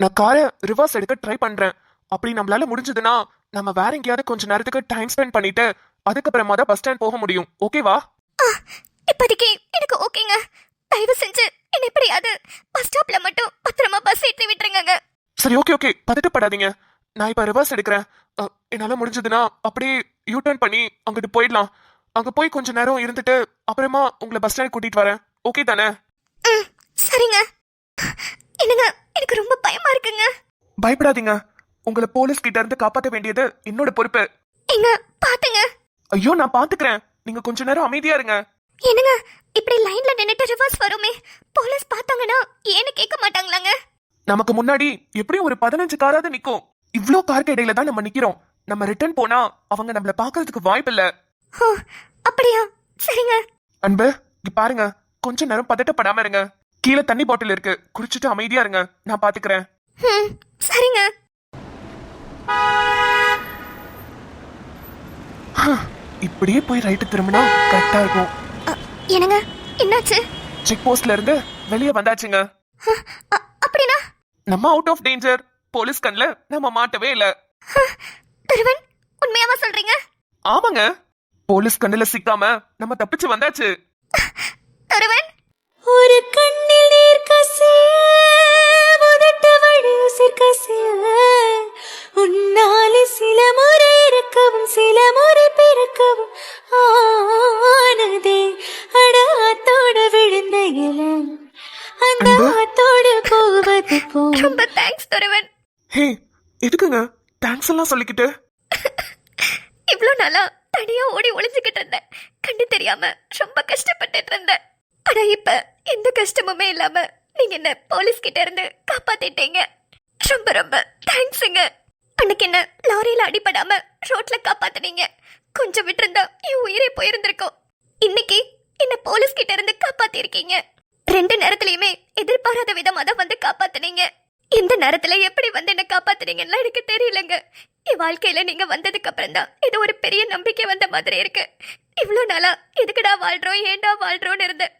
நான் காரை ரிவர்ஸ் எடுக்க ட்ரை பண்றேன். அப்படி நம்மளால முடிஞ்சதுன்னா நம்ம வேற எங்கேயாவது கொஞ்ச நேரத்துக்கு டைம் ஸ்பெண்ட் பண்ணிட்டு அதுக்கப்புறமா தான் பஸ் ஸ்டாண்ட் போக முடியும். ஓகேவா? ஆ, இப்போதைக்கு எனக்கு ஓகேங்க. தயவு செஞ்சு என்ன எப்படியாவது பஸ் ஸ்டாப்ல மட்டும் பத்திரமா பஸ் ஏற்றி விட்டுருங்க. சரி, ஓகே ஓகே, பதட்டப்படாதீங்க. நான் இப்ப ரிவர்ஸ் எடுக்கிறேன். என்னால முடிஞ்சதுன்னா அப்படியே யூ டர்ன் பண்ணி அங்கிட்டு போயிடலாம். அங்க போய் கொஞ்ச நேரம் இருந்துட்டு அப்புறமா உங்களை பஸ் ஸ்டாண்ட் கூட்டிட்டு வரேன். ஓகே தானே? ம், சரிங்க. என்னங்க, எனக்கு ரொம்ப பயமா இருக்குங்க. பயப்படாதீங்க. உங்களை போலீஸ் கிட்ட இருந்து காப்பாற்ற வேண்டியது என்னோட பொறுப்பு. எங்க பாத்துங்க. ஐயோ, நான் பாத்துக்கிறேன். நீங்க கொஞ்ச நேரம் அமைதியா இருங்க. என்னங்க, இப்படி லைன்ல நின்னுட்டு ரிவர்ஸ் வருமே, போலீஸ் பார்த்தாங்கன்னா ஏன்னு கேட்க மாட்டாங்களாங்க? நமக்கு முன்னாடி எப்படியும் ஒரு 15 காராவது நிக்கும். இவ்ளோ காருக்கு இடையில தான் நம்ம நிக்கிறோம். நம்ம ரிட்டர்ன் போனா அவங்க நம்மள பாக்குறதுக்கு வாய்ப்பு இல்ல. ஓ, அப்படியா? சரிங்க. அன்பு, இங்க பாருங்க. கொஞ்ச நேரம் பதட்டப்படாம இருங்க. கீழே தண்ணி பாட்டில் இருக்கு, குடிச்சிட்டு அமைதியா இருங்க. நான் பாத்துக்கிறேன். ம், சரிங்க. இப்படியே போய் ரைட்டு திரும்பினா கரெக்டா இருக்கும். என்னங்க, என்னாச்சு? செக் போஸ்ட்ல இருந்து வெளியே வந்தாச்சுங்க. அப்படினா நம்ம அவுட் ஆஃப் டேஞ்சர். போலீஸ் கண்ல நம்ம மாட்டவே இல்ல. தருவன், உண்மையாவா சொல்றீங்க? ஆமாங்க, போலீஸ் கண்ணுல சிக்காம நம்ம தப்பிச்சு வந்தாச்சு. தருவன், ஒரு கண்ணில் நீர் கசிய உதட்ட வழி உசிர் கசிய உன்னாலே சில முறை இறக்கவும் சில முறை பிறக்கவும் ஆனதே. அடாத்தோட விழுந்த இல அந்த ஆத்தோட போவது போ. ரொம்ப தேங்க்ஸ் தருவன். ஹே, எதுக்குங்க தேங்க்ஸ் எல்லாம் சொல்லிக்கிட்டு? இவ்ளோ நாளா தனியா ஓடி ஒளிஞ்சுக்கிட்டு இருந்தேன். கண்டு தெரியாம ரொம்ப கஷ்டப்பட்டுட்டு இருந்தேன். ஆனா இப்ப எந்த கஷ்டமுமே இல்லாம நீங்க என்ன போலீஸ் கிட்ட இருந்து காப்பாத்திட்டீங்க. ரொம்ப ரொம்ப தேங்க்ஸுங்க. அன்னைக்கு என்ன லாரியில அடிபடாம ரோட்ல காப்பாத்துனீங்க. கொஞ்சம் விட்டுருந்தா என் உயிரே போயிருந்திருக்கும். இன்னைக்கு என்ன போலீஸ் கிட்ட இருந்து காப்பாத்தி இருக்கீங்க. 2 நேரத்திலயுமே எதிர்பாராத விதமா தான் வந்து காப்பாத்துனீங்க. இந்த நேரத்துல எப்படி வந்து என்ன காப்பாத்துனீங்கன்னு எனக்கு தெரியலங்க. என் வாழ்க்கையில நீங்க வந்ததுக்கு அப்புறம் தான் இது ஒரு பெரிய நம்பிக்கை வந்த மாதிரி இருக்கு. இவ்வளவு நாளா எதுக்குடா வாழ்றோம் ஏண்டா வாழ்றோம்னு இருந்தேன்.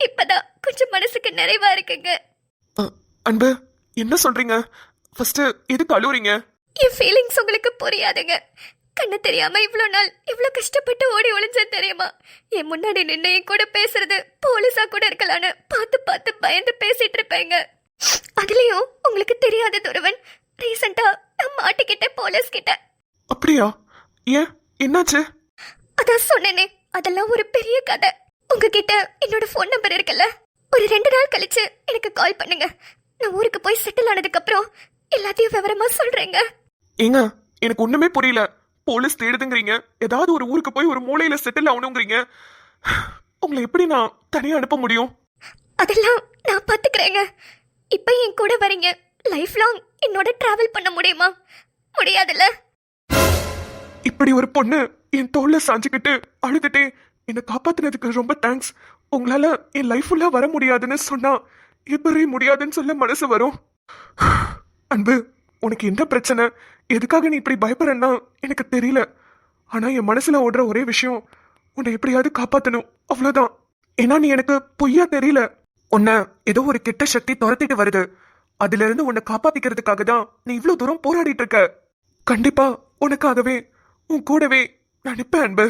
இப்பதான் கொஞ்சம் மனசுக்கு நிறைவா இருக்குங்க. அன்பு, என்ன சொல்றீங்க? ஃபர்ஸ்ட் எதுக்கு அழுவுறீங்க? என் ஃபீலிங்ஸ் உங்களுக்கு புரியாதுங்க. கண்ணு தெரியாம இவ்வளோ நாள் இவ்வளோ கஷ்டப்பட்டு ஓடி ஒளிஞ்சேன் தெரியுமா? என் முன்னாடி நின்று என் கூட பேசுறது போலீஸா கூட இருக்கலான்னு பார்த்து பார்த்து பயந்து பேசிட்டு இருப்பேங்க. அதுலயும் உங்களுக்கு தெரியாத துருவன், ரீசெண்டா நான் மாட்டிக்கிட்ட போலீஸ் கிட்ட. அப்படியா? ஏன், என்னாச்சு? அதான் சொன்னேனே, அதெல்லாம் ஒரு பெரிய கதை. உங்ககிட்ட என்னோட ஃபோன் நம்பர் இருக்குல்ல? ஒரு 2 நாள் கழிச்சு எனக்கு கால் பண்ணுங்க. நான் ஊருக்கு போய் செட்டில் ஆனதுக்கு அப்புறம் எல்லாத்தையும் விவரமா சொல்றேங்க. ஏங்க, எனக்கு ஒண்ணுமே புரியல. போலீஸ் தேடுதுங்கிறீங்க, ஏதாவது ஒரு ஊருக்கு போய் ஒரு மூலையில செட்டில் ஆகணுங்கிறீங்க. உங்களை எப்படி நான் தனியா அனுப்ப முடியும்? அதெல்லாம் நான் பாத்துக்கிறேங்க. இப்ப என் கூட வரீங்க, லைஃப் லாங் என்னோட டிராவல் பண்ண முடியுமா? முடியாதுல்ல. இப்படி ஒரு பொண்ணு என் தோல்ல சாஞ்சுக்கிட்டு அழுதுட்டே என்னை காப்பாத்தினதுக்கு ரொம்ப தேங்க்ஸ். உங்களால என் லைஃப் ஃபுல்லா வர முடியாதுன்னு சொன்னா எப்படி முடியாதுன்னு சொல்ல மனசு வரும்? அன்பு, உனக்கு என்ன பிரச்சனை? எதுக்காக நீ இப்படி பயப்படுறன்னா எனக்கு தெரியல. ஆனா என் மனசுல ஓடுற ஒரே விஷயம், உன்னை எப்படியாவது காப்பாத்தணும், அவ்வளவுதான். ஏன்னா நீ எனக்கு பொய்யா தெரியல. உன்னை ஏதோ ஒரு கெட்ட சக்தி துரத்திட்டு வருது. அதுல இருந்து உன்னை காப்பாத்திக்கிறதுக்காக தான் நீ இவ்வளவு தூரம் போராடிட்டு இருக்க. கண்டிப்பா உனக்காகவே உன் கூடவே நான் நிப்பேன் அன்பு.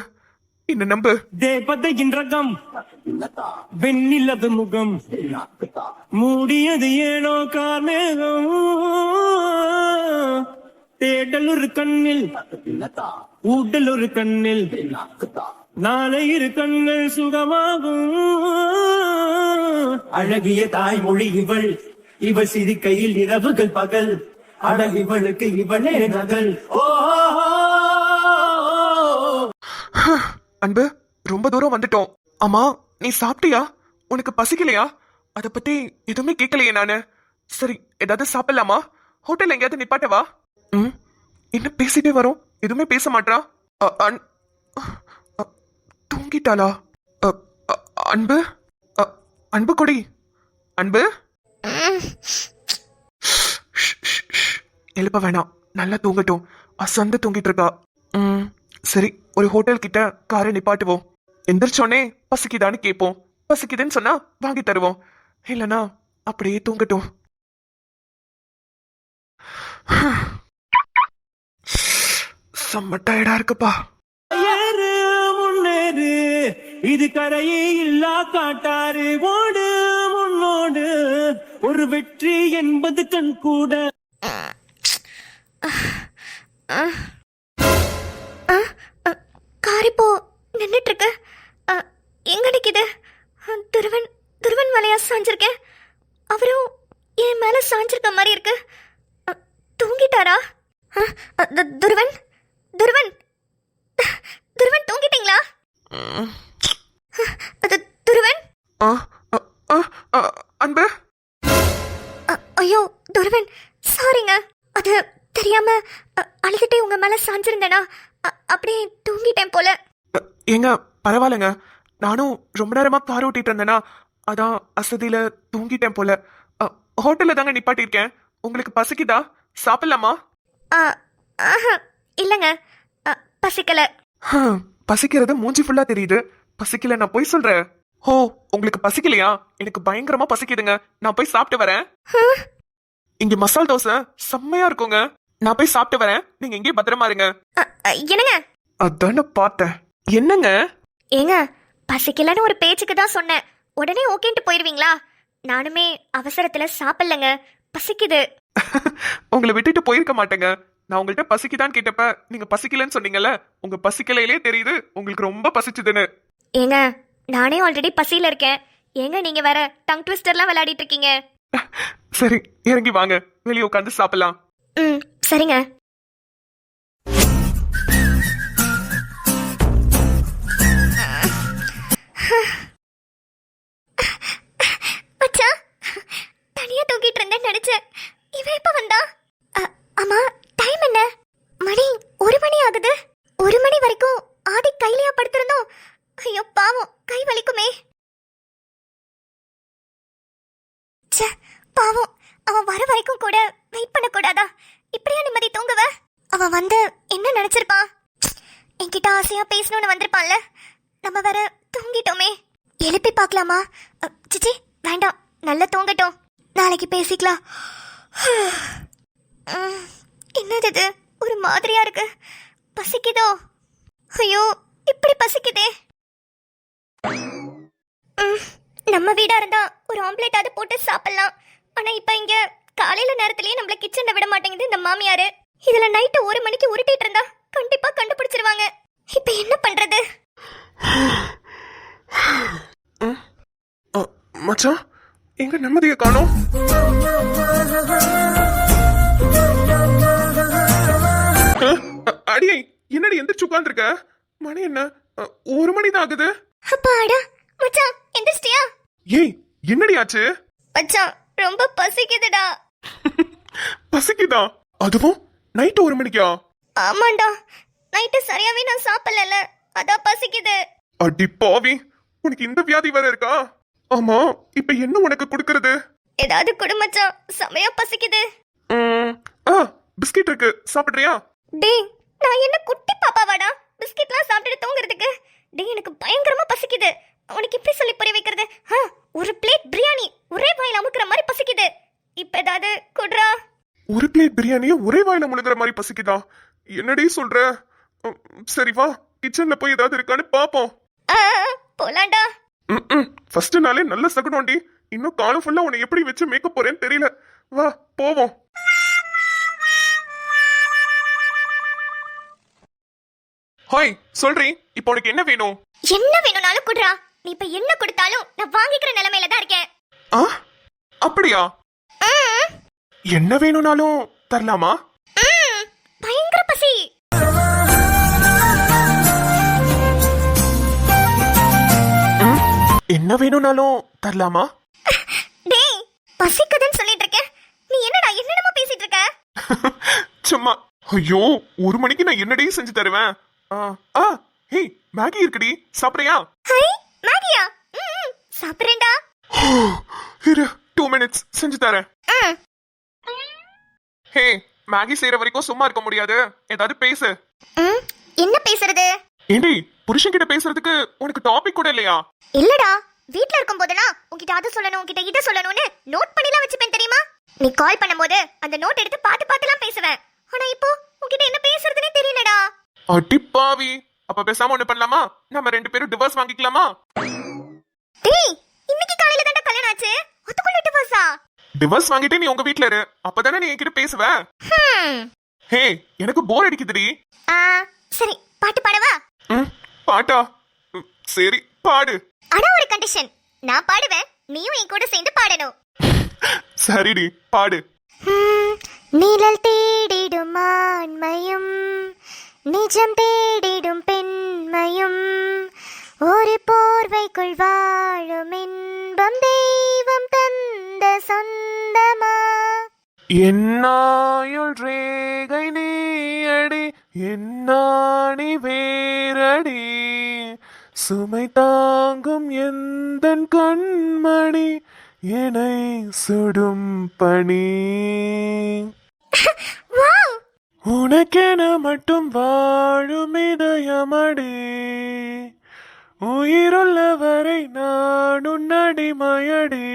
என்ன நம்பு. தேவதையின் ரகம், வெண்ணிலது முகம், மூடியது ஏனோ கார்மேகம், தேடல் ஒரு கண்ணில் ஊடல் ஒரு கண்ணில், நாளை இரு கண்கள் சுகமாகும். அழகிய தாய்மொழி இவள், இவள் சிரிக்கையில் இரவுகள் பகல், அழகு இவளுக்கு இவளே நகல். ஓ அன்பு, ரொம்ப தூரம் வந்துட்டோம். ஆமா, நீ சாப்பிட்டியா? உனக்கு பசிக்கலையா? அத பத்தி எதுவுமே கேட்கலையே நானு. சரி, ஏதாவது சாப்பிடலாமா? ஹோட்டல் எங்கேயாவது நிப்பாட்டவா? ம், என்ன பேசிட்டே வரோம், எதுவுமே பேச மாட்டா. தூங்கிட்டாளா? அன்பு, அன்பு கொடி. அன்பு, எழுப்ப வேணாம், நல்லா தூங்கட்டும். அசந்து தூங்கிட்டு இருக்கா. சரி, ஒரு ஹோட்டல் கிட்ட காரை நிப்பாட்டுவோம். எந்திரிச்சோன்னே பசிக்குதான்னு கேட்போம். பசிக்குதுன்னு சொன்னா வாங்கி தருவோம். இல்லனா அப்படியே தூங்கட்டும். செம்ம டயர்டா இருக்குப்பா. ஏறு முன்னேறு இது கரையே இல்லா காட்டாறு ஓடு முன்னோடு ஒரு வெற்றி என்பது கண் கூட கார் இப்போ நின்றுட்டு இருக்கு. எங்க நிக்குது? துருவன் துருவன் மலையா சாஞ்சிருக்கேன். அவரும் என் மேல சாஞ்சிருக்க மாதிரி இருக்கு. தூங்கிட்டாரா? துருவன் துருவன் துருவன் தூங்கிட்டீங்களா? துருவன் ஆ, ஆ, ஆ, ஆ, அன்பு. ஐயோ துருவன், சாரிங்க. அது தெரியாம அழுதுட்டே உங்க மேல சாஞ்சிருந்தேனா, அப்படியே தூங்கிட்டேன் போல. ஏங்க பரவாயில்லைங்க, நானும் ரொம்ப நேரமா கார் ஓட்டிட்டு இருந்தேனா, அதான் அசதியில தூங்கிட்டேன் போல. ஹோட்டல்ல தாங்க நிப்பாட்டியிருக்கேன். உங்களுக்கு பசிக்குதா? சாப்பிடலாமா? இல்லைங்க, பசிக்கல. பசிக்கிறது மூஞ்சி ஃபுல்லா தெரியுது. பசிக்கல நான் போய் சொல்றேன். ஓ, உங்களுக்கு பசிக்கலையா? எனக்கு பயங்கரமா பசிக்குதுங்க. நான் போய் சாப்பிட்டு வரேன். இங்க மசால் தோசை செம்மையா இருக்குங்க. நான் போய் சாப்பிட்டு வரேன். நீங்க இங்கே பத்திரமா இருங்க. என்னங்க? அதான பார்த்தேன். என்னங்க? ஏங்க, பசிக்கலன்னு ஒரு பேச்சுக்கு தான் சொன்னேன். உடனே ஓகேன்ட்டு போயிருவீங்களா? நானுமே அவசரத்துல சாப்பிடலங்க, பசிக்குது. உங்களை விட்டுட்டு போயிருக்க மாட்டேங்க. நான் உங்கள்கிட்ட பசிக்குதான்னு கேட்டப்ப நீங்க பசிக்கலன்னு சொன்னீங்கல்ல. உங்க பசிக்கலையிலே தெரியுது உங்களுக்கு ரொம்ப பசிச்சுதுன்னு. ஏங்க, நானே ஆல்ரெடி பசியில இருக்கேன். ஏங்க நீங்க வேற டங் ட்விஸ்டர்லாம் விளையாடிட்டு இருக்கீங்க. சரி, இறங்கி வாங்க, வெளியே உட்காந்து சாப்பிடலாம். சரிங்க. மச்சான், தனியா தூக்கிட்டு இருந்தேன் நினைச்சேன். இவன் எப்ப வந்தா? அம்மா, டைம் என்ன? மணி 1 மணி ஆகுது. 1 மணி வரைக்கும் ஆதி கையிலையா படுத்திருந்தோம்? ஐயோ பாவம், கை வலிக்குமே. ச்சே, பாவம், அவன் வர வரைக்கும் கூட வெயிட் பண்ண கூடாதா? இப்படியா நிம்மதி தூங்குவ? அவன் வந்து என்ன நினைச்சிருப்பான்? என்கிட்ட ஆசையா பேசணும்னு வந்திருப்பான்ல. நம்ம வேற தூங்கிட்டோமே. எழுப்பி பார்க்கலாமா? சிச்சி வேண்டாம், நல்லா தூங்கட்டும், நாளைக்கு பேசிக்கலாம். என்னது இது, ஒரு மாதிரியா இருக்கு. பசிக்குதோ? ஐயோ, இப்படி பசிக்குதே. நம்ம வீடா இருந்தா ஒரு ஆம்லேட் அது போட்டு சாப்பிடலாம். ஆனா இப்ப இங்க காலையில நேரத்திலேயே நம்மள கிச்சன்ல விட மாட்டேங்குது இந்த மாமியாரு. இதுல நைட்டு 1 மணிக்கு உருட்டிட்டு இருந்தா கண்டிப்பா கண்டுபிடிச்சிருவாங்க. இப்ப என்ன பண்றது? மச்சான், எங்க நிம்மதியை காணோம்? அடியை, என்னடி எந்திரிச்சு உட்கார்ந்துருக்க? மணி என்ன? 1 மணி தான் ஆகுது. அப்பாடா, மச்சான் எந்திரிச்சிட்டியா? ஏய், என்னடி ஆச்சு? மச்சான், ரொம்ப பசிக்குதுடா. பசிக்குதா? அதுவும் நைட்டு 1 மணிக்கா? ஆமாண்டா, நைட்டு சரியாவே நான் சாப்பிடல, அதான் பசிக்குது. அடி பாவி, உனக்கு இந்த வியாதி வேற இருக்கா? ஆமா, இப்ப என்ன உனக்கு கொடுக்கறது? ஏதாவது குடு மச்சான், செமையா பசிக்குது. பிஸ்கெட் இருக்கு, சாப்பிடுறியா? டேய், நான் என்ன குட்டி பாப்பாவாடா பிஸ்கெட்லாம் சாப்பிட்டுட்டு தூங்குறதுக்கு? டேய், எனக்கு பயங்கரமா பசிக்குது. உனக்கு எப்படி சொல்லி புரிய வைக்கிறது? ஒரு பிளேட் பிரியாணி ஒரே வாயில அமுக்குற மாதிரி பசிக்குது. இப்ப ஏதாவது குடுறா. ஒரு பிளேட் பிரியாணியை ஒரே வாயில முழுங்குற மாதிரி பசிக்குதா? என்னடி சொல்ற? சரி வா, கிச்சன்ல போய் ஏதாவது இருக்கான்னு பாப்போம். போலாண்டா. ஃபர்ஸ்ட் நாளே நல்ல சகுனோண்டி. இன்னும் காலம் ஃபுல்லா உன்னை எப்படி வச்சு மேக்கப் போறேன்னு தெரியல. வா போவோம். ஹாய், சொல்றீ, இப்போ உனக்கு என்ன வேணும்? என்ன வேணும்னாலும் குடுறா. நீ இப்ப என்ன கொடுத்தாலும் நான் வாங்கிக்கிற நிலைமையில தான் இருக்கேன். அப்படியா? என்ன வேணும்னாலும் தரலாமா? பயங்கர பசி. என்ன வேணும்னாலும் தரலாமா? டேய், பசிக்குதுன்னு சொல்லிட்டு இருக்கேன், நீ என்னடா என்னடா பேசிட்டு இருக்க? சும்மா. ஐயோ, 1 மணிக்கு நான் என்னடி செஞ்சு தருவேன்? ஹே, மேகி இருக்குடி, சாப்பிடுறியா? ஹை, மேகியா? சாப்பிடுறேன்டா. இரு, 2 மினிட்ஸ் செஞ்சு தரேன். ஹே, மேகி செய்யற வரைக்கும் சும்மா இருக்க முடியாது, ஏதாவது பேசு. என்ன பேசுறது? ஏண்டி, புருஷன் கிட்ட பேசுறதுக்கு உனக்கு டாபிக் கூட இல்லையா? இல்லடா, வீட்ல இருக்கும் போதெல்லாம் உன்கிட்ட அது சொல்லணும், உன்கிட்ட இத சொல்லணும்னு நோட் பண்ணிலாம் வச்சுப்பேன் தெரியுமா? நீ கால் பண்ணும்போது அந்த நோட் எடுத்து பார்த்து பார்த்துலாம் பேசுவேன். ஆனா இப்போ உன்கிட்ட என்ன பேசுறதுனே தெரியலடா. அடிப்பாவி. அப்ப பேசாம ஒண்ணு பண்ணலாமா? நம்ம 2 பேரும் டிவோர்ஸ் வாங்கிக்கலாமா? டேய், இன்னைக்கு காலையில தான்டா கல்யாணம் ஆச்சு. அதுக்குள்ள டிவோர்ஸா? டிவோர்ஸ் வாங்கிட்டு நீ உங்க வீட்ல இரு. அப்பதானே நீ என்கிட்ட பேசுவ. ஹே, எனக்கு போர் அடிக்குதுடி. ஆ, சரி, பாட்டு பாடவா? பாட்டா? சரி, பாடு. ஆனா ஒரு கண்டிஷன். நான் பாடுவேன், நீயும் என் கூட சேர்ந்து பாடணும். சரிடி, பாடு. நிழல் தேடிடும் ஆண்மையும் நிஜம் தேடிடும் பெண்மையும் ஒரு போர்வைக்குள் வாழும் இன்பம் தெய்வம் தந்த சொந்தமா. என்னாயுள் ரேகை நீயடி, என்னாணி வேரடி, சுமை தாங்கும் எந்தன் கண்மணி, என்னை சுடும் பணி. வாவ், உனக்கென மட்டும் வாழும் இதயமடி, உயிருள்ள வரை நான் உன் அடிமையடி.